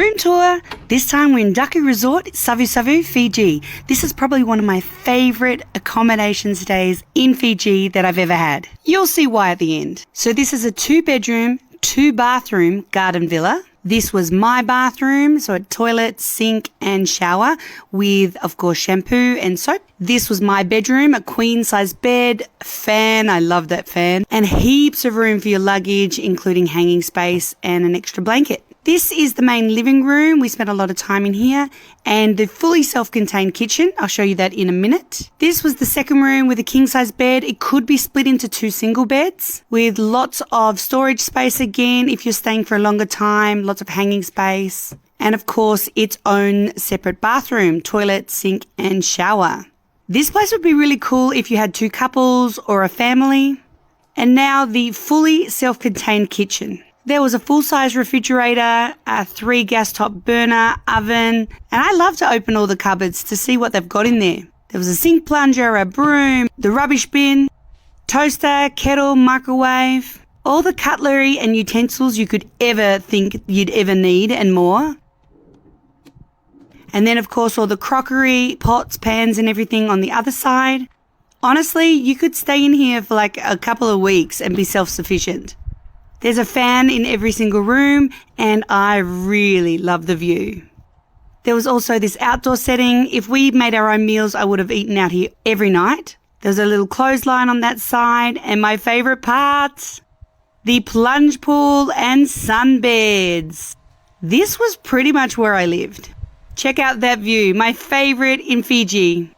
Room tour. This time we're in Daku Resort, Savu Savu, Fiji. This is probably one of my favourite accommodation stays in Fiji that I've ever had. You'll see why at the end. So this is a 2-bedroom, 2-bathroom garden villa. This was my bathroom, so a toilet, sink and shower with, of course, shampoo and soap. This was my bedroom, a queen-size bed, fan, I love that fan, and heaps of room for your luggage, including hanging space and an extra blanket. This is the main living room. We spent a lot of time in here, and the fully self-contained kitchen. I'll show you that in a minute. This was the second room with a king-size bed. It could be split into 2 single beds with lots of storage space again if you're staying for a longer time, lots of hanging space, and of course its own separate bathroom, toilet, sink and shower. This place would be really cool if you had 2 couples or a family. And now the fully self-contained kitchen. There was a full-size refrigerator, a 3 gas top burner, oven, and I love to open all the cupboards to see what they've got in there. There was a sink plunger, a broom, the rubbish bin, toaster, kettle, microwave, all the cutlery and utensils you could ever think you'd ever need and more. And then, of course, all the crockery, pots, pans and everything on the other side. Honestly, you could stay in here for like a couple of weeks and be self-sufficient. There's a fan in every single room, and I really love the view. There was also this outdoor setting. If we made our own meals, I would have eaten out here every night. There's a little clothesline on that side, and my favourite parts, the plunge pool and sunbeds. This was pretty much where I lived. Check out that view, my favourite in Fiji.